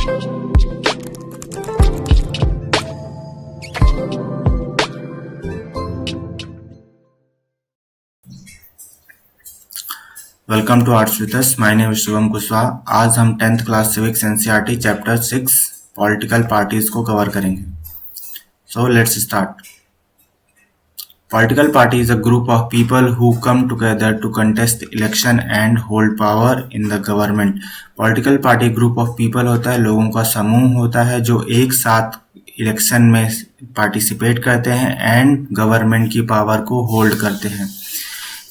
Welcome to arts with us. My name is Shubham Kushwaha. आज हम 10th class civics NCERT chapter 6 political parties को cover करेंगे। So let's start. Political party is a group of people who come together to contest election and hold power in the government. Political party group of people होता है, लोगों का समूह होता है जो एक साथ इलेक्शन में पार्टिसिपेट करते हैं एंड गवर्नमेंट की पावर को होल्ड करते हैं।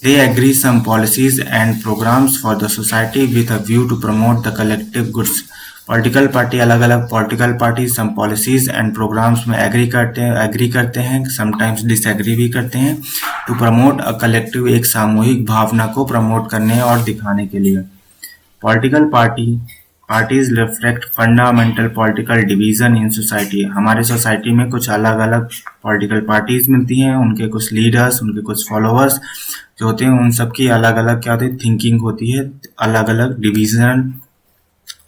They agree some policies and programs for the society with a view to promote the collective goods. Political party अलग अलग political party some policies and programmes में एग्री करते हैं, समटाइम्स डिसएग्री भी करते हैं, टू प्रमोट अ कलेक्टिव, एक सामूहिक भावना को प्रमोट करने और दिखाने के लिए। Political parties reflect fundamental political division in society. हमारे सोसाइटी में कुछ अलग अलग पॉलिटिकल पार्टीज मिलती हैं, उनके कुछ लीडर्स, उनके कुछ फॉलोअर्स जो होते हैं, उन सबकी अलग अलग क्या होती है, थिंकिंग होती है, अलग अलग डिवीजन,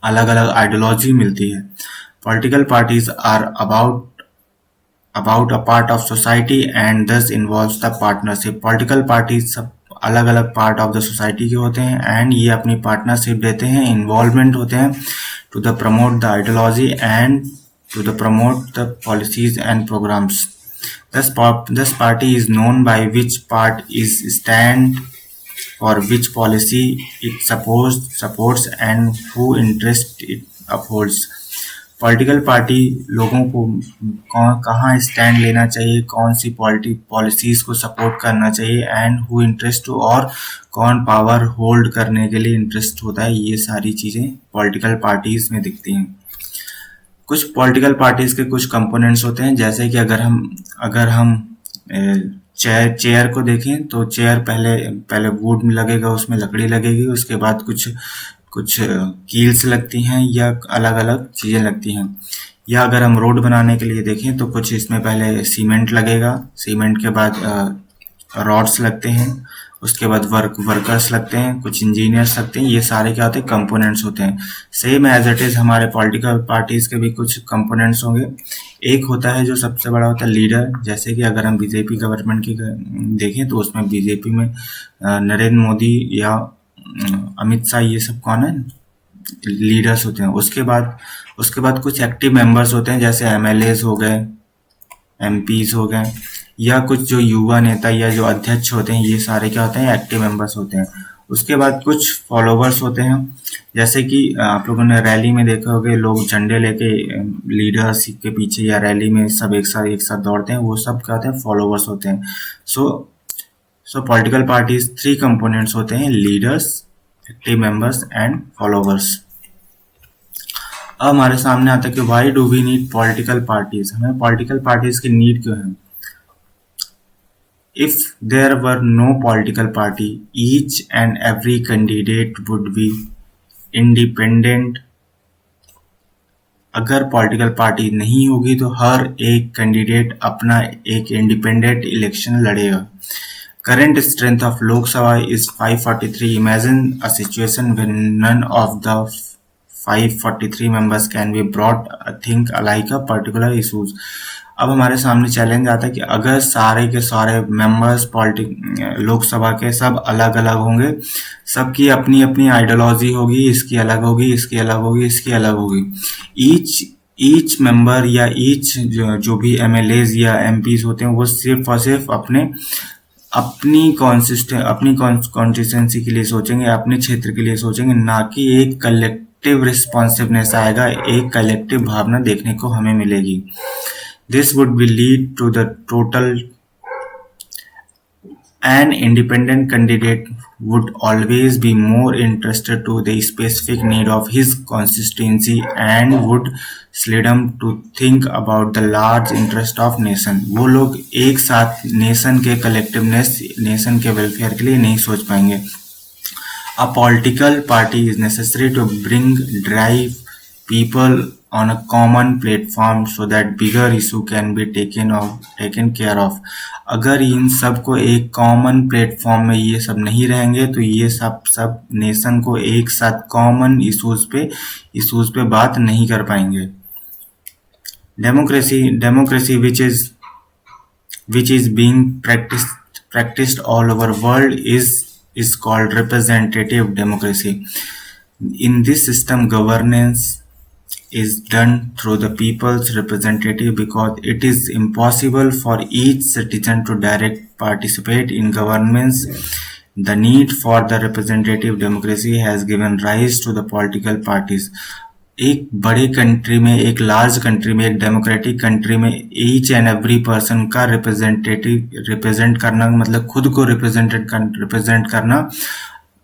अलग अलग आइडियोलॉजी मिलती है। Political parties are about a part of society and this involves the partnership. Political parties सब अलग अलग पार्ट ऑफ द सोसाइटी के होते हैं एंड ये अपनी पार्टनरशिप देते हैं, इन्वॉल्वमेंट होते हैं to the promote the ideology and to the promote the policies and programmes. This party is known by which part is stand for which policy it supports and who interest it upholds. Political party लोगों को कहाँ stand लेना चाहिए, कौन सी policies को support करना चाहिए and who interest और कौन पावर होल्ड करने के लिए इंटरेस्ट होता है, ये सारी चीज़ें पॉलिटिकल पार्टीज में दिखती हैं। कुछ पॉलिटिकल पार्टीज के कुछ कंपोनेंट्स होते हैं, जैसे कि अगर हम चेयर को देखें तो चेयर पहले वुड में लगेगा, उसमें लकड़ी लगेगी, उसके बाद कुछ कील्स लगती हैं या अलग अलग चीज़ें लगती हैं। या अगर हम रोड बनाने के लिए देखें तो कुछ इसमें पहले सीमेंट लगेगा, सीमेंट के बाद रॉड्स लगते हैं, उसके बाद वर्कर्स लगते हैं, कुछ इंजीनियर्स लगते हैं, ये सारे क्या होते हैं, कंपोनेंट्स होते हैं। सेम एज इट इज हमारे पॉलिटिकल पार्टीज के भी कुछ कंपोनेंट्स होंगे। एक होता है जो सबसे बड़ा होता है लीडर, जैसे कि अगर हम बीजेपी गवर्नमेंट की देखें तो उसमें बीजेपी में नरेंद्र मोदी या अमित शाह, ये सब कौन है, लीडर्स होते हैं। उसके बाद कुछ एक्टिव मेंबर्स होते हैं, जैसे एमएलएज हो गए, एमपीज हो गए, या कुछ जो युवा नेता या जो अध्यक्ष होते हैं, ये सारे क्या होते हैं, एक्टिव मेंबर्स होते हैं। उसके बाद कुछ फॉलोवर्स होते हैं, जैसे कि आप लोगों ने रैली में देखा होगा, लोग झंडे लेके लीडर्स के पीछे या रैली में सब एक साथ दौड़ते हैं, वो सब क्या होते हैं, फॉलोवर्स होते हैं। सो पॉलिटिकल पार्टीज 3 कंपोनेंट्स होते हैं, leaders, active members and followers. अब हमारे सामने आता है कि why do we need political parties, हमें पॉलिटिकल पार्टीज की नीड क्यों है। If there were no political party, each and every candidate would be independent. अगर पॉलिटिकल पार्टी नहीं होगी तो हर एक कैंडिडेट अपना एक इंडिपेंडेंट इलेक्शन लड़ेगा। Current strength of Lok Sabha is 543. Imagine a situation when none of the 543 members can be brought think alike a particular issues. अब हमारे सामने चैलेंज आता है कि अगर सारे के सारे मेंबर्स लोकसभा के सब अलग अलग होंगे, सबकी अपनी अपनी आइडियोलॉजी होगी, इसकी अलग होगी, इसकी अलग होगी, इसकी अलग होगी। ईच मेंबर या ईच जो भी एमएलएज या एमपीज होते हैं, वो सिर्फ और सिर्फ अपनी कॉन्स्टिट्यूएंसी के लिए सोचेंगे, अपने क्षेत्र के लिए सोचेंगे, ना कि एक कलेक्टिव रिस्पॉन्सिवनेस आएगा, एक कलेक्टिव भावना देखने को हमें मिलेगी। This would be lead to the total. An independent candidate would always be more interested to the specific need of his constituency and would seldom to think about the large interest of nation. वो लोग एक साथ nation के collectiveness, nation के welfare के लिए नहीं सोच पाएंगे। A political party is necessary to drive people on a common platform so that bigger issue can be taken care of. अगर इन सबको एक कॉमन प्लेटफॉर्म में ये सब नहीं रहेंगे तो ये सब नेशन को एक साथ कॉमन इश्यूज पे बात नहीं कर पाएंगे. Democracy which is being practiced all over world is called representative democracy. In this system, governance is done through the people's representative because it is impossible for each citizen to direct participate in governments. The need for the representative democracy has given rise to the political parties. एक बड़े country में, एक large country में, एक democratic country में each and every person का represent करना, मतलब खुद को रिप्रेजेंट करना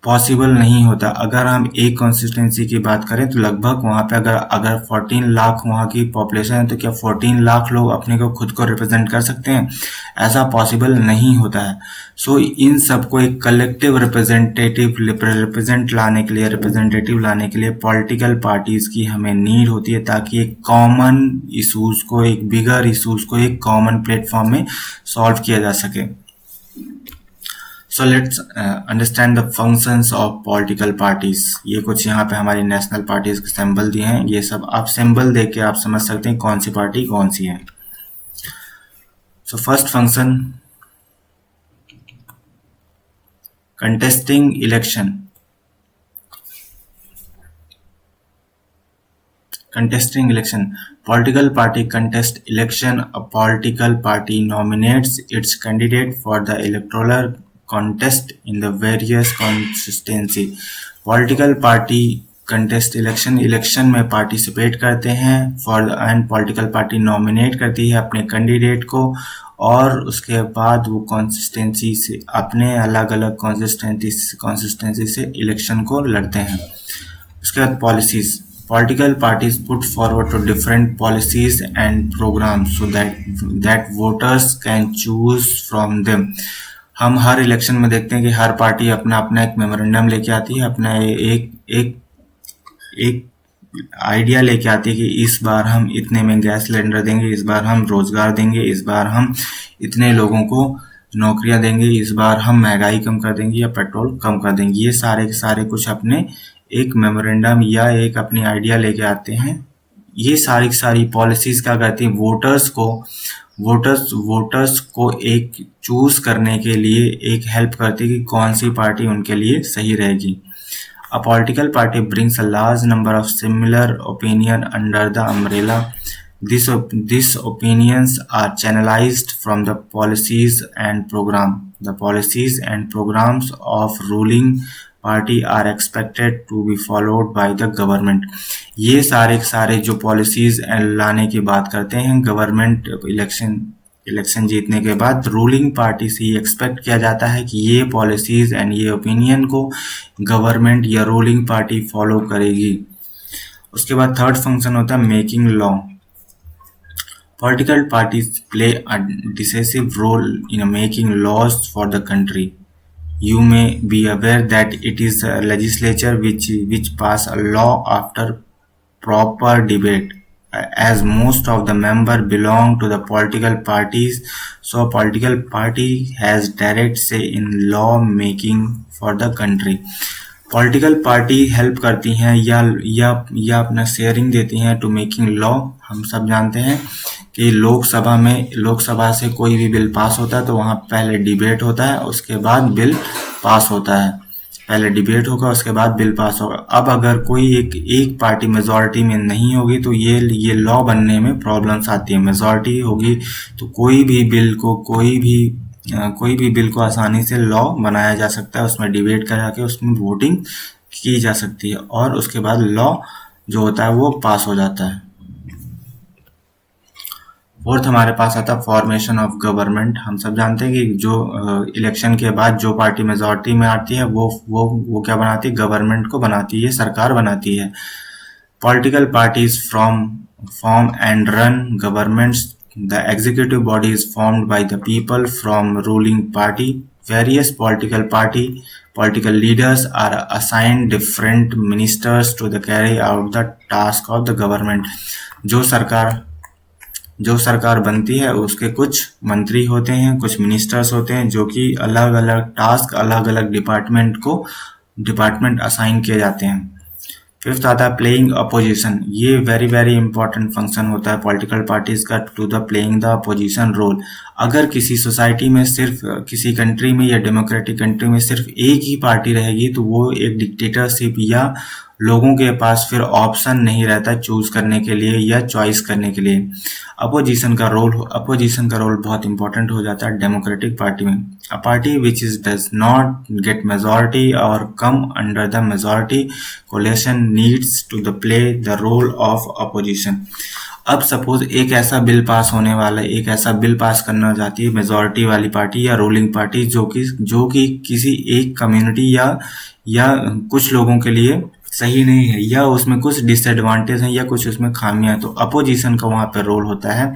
पॉसिबल नहीं होता. अगर हम एक कॉन्स्टिट्यूंसी की बात करें तो लगभग वहाँ पे अगर 14 लाख वहाँ की पॉपुलेशन है तो क्या 14 लाख लोग अपने को खुद को रिप्रेजेंट कर सकते हैं? ऐसा पॉसिबल नहीं होता है. सो इन सबको एक कलेक्टिव रिप्रेजेंटेटिव लाने के लिए पॉलिटिकल पार्टीज की हमें नीड होती है ताकि एक कॉमन इशूज को, एक बिगर इशूज को एक कॉमन प्लेटफॉर्म में सॉल्व किया जा सके. So let's understand the functions of political parties. ये कुछ यहाँ पे हमारी नेशनल पार्टीज के सिंबल दिए हैं. ये सब आप सिंबल देख के आप समझ सकते हैं कौन सी पार्टी कौन सी है. So first function, contesting election. Political party contest election. A political party nominates its candidate for the electoral contest in the various constituency. Political party contest election में पार्टिसिपेट करते हैं एंड पॉलिटिकल पार्टी नॉमिनेट करती है अपने candidate को और उसके बाद वो कॉन्सिस्टेंसी से अपने अलग अलग कॉन्सिस्टेंसी से इलेक्शन को लड़ते हैं. उसके बाद policies. Political parties put forward to different policies and programs so that voters can choose from them. हम हर इलेक्शन में देखते हैं कि हर पार्टी अपना एक मेमोरेंडम लेके आती है, अपना एक आइडिया लेके आती है कि इस बार हम इतने में गैस सिलेंडर देंगे, इस बार हम रोजगार देंगे, इस बार हम इतने लोगों को नौकरियां देंगे, इस बार हम महंगाई कम कर देंगे या पेट्रोल कम कर देंगे. ये सारे के सारे कुछ अपने एक मेमोरेंडम या एक अपनी आइडिया लेके आते हैं. ये सारी पॉलिसीज क्या करती हैं? वोटर्स को एक चूज करने के लिए एक हेल्प करती है कि कौन सी पार्टी उनके लिए सही रहेगी. A political party brings a large number of similar opinion under the umbrella. These opinions are channelized from the policies and program. The policies and programs of ruling party are expected to be followed by the government. ये सारे जो policies लाने की बात करते हैं government election जीतने के बाद रूलिंग पार्टी से एक्सपेक्ट किया जाता है कि ये पॉलिसीज एंड ये ओपिनियन को गवर्नमेंट या रूलिंग पार्टी फॉलो करेगी. उसके बाद थर्ड फंक्शन होता है making law. Political parties play a decisive role in making laws for the country. You may be aware that it is a legislature which pass a law after proper debate. As most of the members belong to the political parties, so a political party has direct say in law making for the country. Political party help करती हैं या अपना sharing देती हैं to making law. हम सब जानते हैं कि लोकसभा से कोई भी बिल पास होता है तो वहाँ पहले डिबेट होता है, उसके बाद बिल पास होता है. पहले डिबेट होगा, उसके बाद बिल पास होगा. अब अगर कोई एक पार्टी मेजॉरिटी में नहीं होगी तो ये लॉ बनने में प्रॉब्लम्स आती है. मेजॉरिटी होगी तो कोई भी बिल को आसानी से लॉ बनाया जा सकता है, उसमें डिबेट करा के उसमें वोटिंग की जा सकती है और उसके बाद लॉ जो होता है वो पास हो जाता है. फोर्थ हमारे पास आता है फॉर्मेशन ऑफ गवर्नमेंट. हम सब जानते हैं कि जो इलेक्शन के बाद जो पार्टी मेजॉरिटी में आती है वो क्या बनाती है? गवर्नमेंट को बनाती है, सरकार बनाती है. Political parties form and run governments. The executive body is formed by the people from ruling party. Various political leaders are assigned different ministers to the carry out the task of the government. जो सरकार बनती है उसके कुछ मंत्री होते हैं, कुछ मिनिस्टर्स होते हैं जो कि अलग अलग टास्क, अलग अलग डिपार्टमेंट असाइन किए जाते हैं। फिफ्थ आता है प्लेइंग अपोजिशन। ये वेरी वेरी इंपॉर्टेंट फंक्शन होता है पॉलिटिकल पार्टीज का, to the playing the opposition role. अगर किसी सोसाइटी में सिर्फ किसी कंट्री में या डेमोक्रेटिक कंट्री में सिर्फ एक ही पार्टी रहेगी तो वो एक डिक्टेटरशिप, या लोगों के पास फिर ऑप्शन नहीं रहता चूज करने के लिए या चॉइस करने के लिए। अपोजिशन का रोल बहुत इंपॉर्टेंट हो जाता है डेमोक्रेटिक पार्टी में। A party which is does not get majority और come under the majority coalition needs to the play the role of opposition. अब सपोज एक ऐसा बिल पास होने वाला है, एक ऐसा बिल पास करना चाहती है मेजॉरिटी वाली पार्टी या रूलिंग पार्टी जो कि किसी एक कम्युनिटी या कुछ लोगों के लिए सही नहीं है, या उसमें कुछ डिसएडवांटेज है, या कुछ उसमें खामियां है। तो अपोजिशन का वहां पर रोल होता है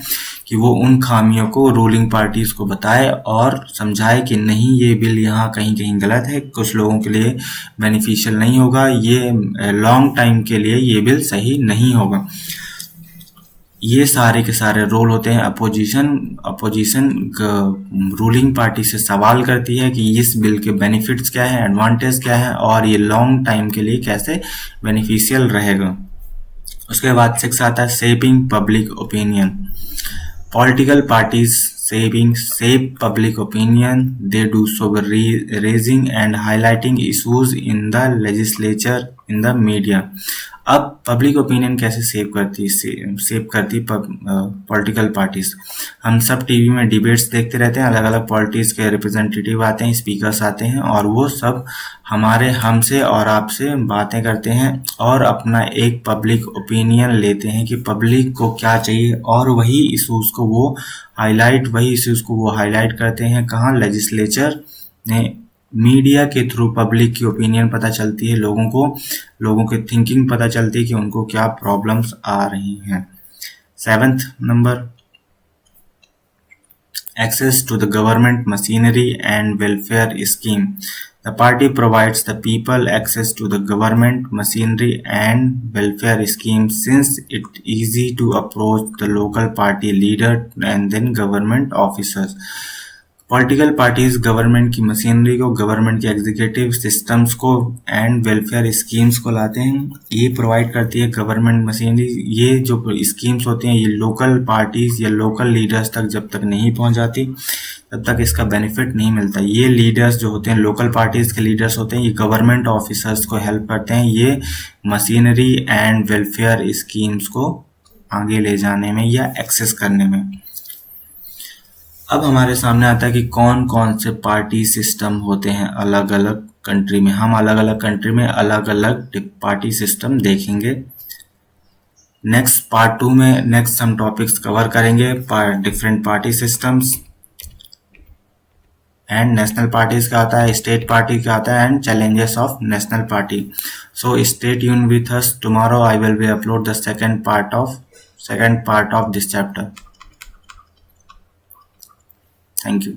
कि वो उन खामियों को रूलिंग पार्टीज को बताए और समझाए कि नहीं, ये बिल यहाँ कहीं कहीं गलत है, कुछ लोगों के लिए बेनिफिशियल नहीं होगा, ये लॉन्ग टाइम के लिए ये बिल सही नहीं होगा। ये सारे के सारे रोल होते हैं। अपोजिशन रूलिंग पार्टी से सवाल करती है कि इस बिल के बेनिफिट्स क्या है, एडवांटेज क्या है और ये लॉन्ग टाइम के लिए कैसे बेनिफिशियल रहेगा। उसके बाद 6 आता है shaping public opinion. Political parties shape public opinion. They do so by raising and highlighting issues in the legislature, in the media. अब पब्लिक ओपिनियन कैसे सेव करती पॉलिटिकल पार्टीज। हम सब टीवी में डिबेट्स देखते रहते हैं, अलग अलग पॉलिटिक्स के रिप्रेजेंटेटिव आते हैं, स्पीकर्स आते हैं और वो सब हमसे और आपसे बातें करते हैं और अपना एक पब्लिक ओपिनियन लेते हैं कि पब्लिक को क्या चाहिए, और वही इश्यूज को वो हाईलाइट करते हैं। कहाँ? लेजिस्लेचर ने। मीडिया के थ्रू पब्लिक की ओपिनियन पता चलती है, लोगों की थिंकिंग पता चलती है कि उनको क्या प्रॉब्लम्स आ रही हैं। 7th number, access to the government machinery and welfare scheme. The party provides the people access to the government machinery and welfare scheme since it easy to approach the local party leader and then government officers. Political parties government की machinery को, government के executive systems को and welfare schemes को लाते हैं। ये provide करती है government machinery. ये जो स्कीम्स होती हैं ये लोकल पार्टीज या लोकल लीडर्स तक जब तक नहीं पहुंच जाती तब तक इसका बेनिफिट नहीं मिलता। ये लीडर्स जो होते हैं, लोकल पार्टीज के लीडर्स होते हैं, ये गवर्नमेंट ऑफिसर्स को हेल्प करते हैं ये मशीनरी एंड वेलफेयर स्कीम्स को आगे ले जाने में या एक्सेस करने में। अब हमारे सामने आता है कि कौन कौन से पार्टी सिस्टम होते हैं अलग अलग कंट्री में। हम अलग अलग कंट्री में अलग अलग पार्टी सिस्टम देखेंगे। नेक्स्ट पार्ट 2 में नेक्स्ट हम टॉपिक्स कवर करेंगे, different party systems and national parties का आता है, स्टेट पार्टी का आता है and challenges of national party. So stay tune with us. Tomorrow I will be upload the second part of this chapter. Thank you.